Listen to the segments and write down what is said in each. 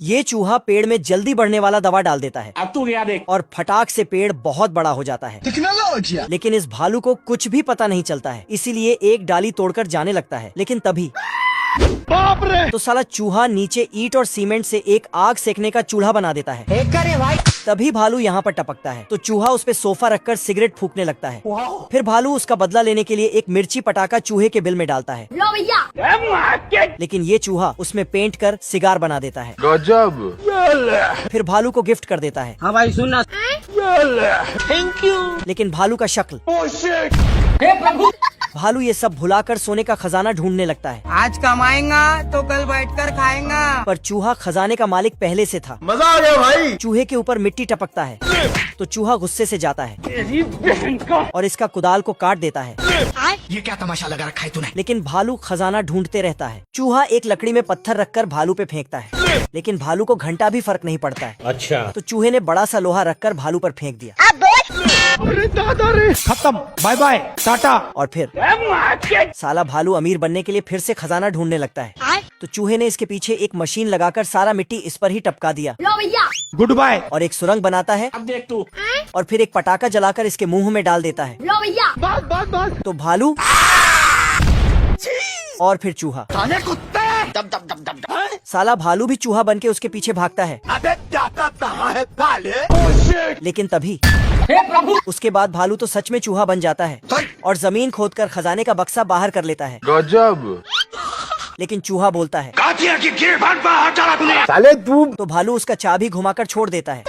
ये चूहा पेड़ में जल्दी बढ़ने वाला दवा डाल देता है अब तू गया देख। और फटाक से पेड़ बहुत बड़ा हो जाता है। लेकिन इस भालू को कुछ भी पता नहीं चलता है, इसीलिए एक डाली तोड़कर जाने लगता है। लेकिन तभी बाप रे! तो साला चूहा नीचे ईंट और सीमेंट से एक आग सेकने का चूल्हा बना देता है। करे भाई। तभी भालू यहाँ पर टपकता है तो चूहा उस पे सोफा रखकर सिगरेट फूकने लगता है। फिर भालू उसका बदला लेने के लिए एक मिर्ची पटाखा चूहे के बिल में डालता है। लो भैया। लेकिन ये चूहा उसमें पेंट कर सिगार बना देता है। गजब। फिर भालू को गिफ्ट कर देता है। हाँ भाई सुनना। Thank you. लेकिन भालू का शक्ल, हे प्रभु। भालू ये सब भुलाकर सोने का खजाना ढूंढने लगता है। आज कमाएगा तो कल बैठकर खाएगा। पर चूहा खजाने का मालिक पहले से था। मजा आ गया भाई। चूहे के ऊपर मिट्टी टपकता है तो चूहा गुस्से से जाता है और इसका कुदाल को काट देता है। ये क्या तमाशा लगा रखा है तूने? लेकिन भालू खजाना ढूंढते रहता है। चूहा एक लकड़ी में पत्थर रखकर भालू पे फेंकता है, लेकिन भालू को घंटा भी फर्क नहीं पड़ता है। अच्छा। तो चूहे ने बड़ा सा लोहा रखकर भालू पर फेंक दिया। अरे दादा रे। खत्म। Bye bye tata. और फिर साला भालू अमीर बनने के लिए फिर से खजाना ढूंढने लगता है। तो चूहे ने इसके पीछे एक मशीन लगाकर सारा मिट्टी इस पर ही टपका दिया लो भैया। Good bye. और एक सुरंग बनाता है। अब देख तू। और फिर एक पटाखा जलाकर इसके मुंह में डाल देता है। लो भैया। बस। तो भालू और फिर चूहा। साले कुत्ते। दब। साला भालू भी चूहा बन के उसके पीछे भागता है। अबे जाता कहाँ है साले? लेकिन तभी हे प्रभु। उसके बाद भालू तो सच में चूहा बन जाता है और जमीन खोदकर खजाने का बक्सा बाहर कर लेता है। गजब। लेकिन चूहा बोलता है साले तू। तो भालू उसका चाबी घुमाकर छोड़ देता है।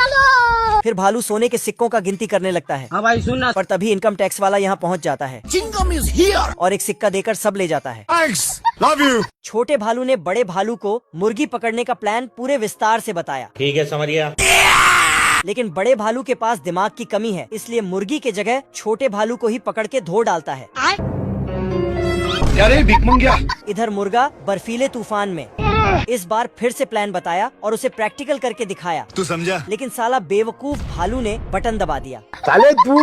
फिर भालू सोने के सिक्कों का गिनती करने लगता है। हाँ भाई सुनना। पर तभी इनकम टैक्स वाला यहाँ पहुँच जाता है और एक सिक्का देकर सब ले जाता है। Love you. छोटे भालू ने बड़े भालू को मुर्गी पकड़ने का प्लान पूरे विस्तार से बताया। ठीक है समझ गया। लेकिन बड़े भालू के पास दिमाग की कमी है, इसलिए मुर्गी के जगह छोटे भालू को ही पकड़ के धो डालता है। अरे भिख मंगिया। इधर मुर्गा बर्फीले तूफान में इस बार फिर से प्लान बताया और उसे प्रैक्टिकल करके दिखाया। तू समझा? लेकिन साला बेवकूफ भालू ने बटन दबा दिया। साले तू।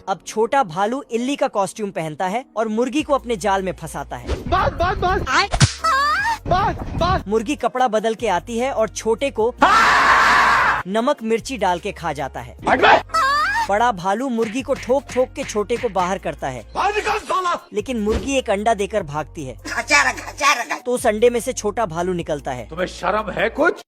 अब छोटा भालू इल्ली का कॉस्ट्यूम पहनता है और मुर्गी को अपने जाल में फंसाता है। बस। मुर्गी कपड़ा बदल के आती है और छोटे को नमक मिर्ची डाल के खा जाता है। बड़ा भालू मुर्गी को ठोक ठोक के छोटे को बाहर करता है, लेकिन मुर्गी एक अंडा देकर भागती है। तो उस अंडे में से छोटा भालू निकलता है। तुम्हें शर्म है कुछ?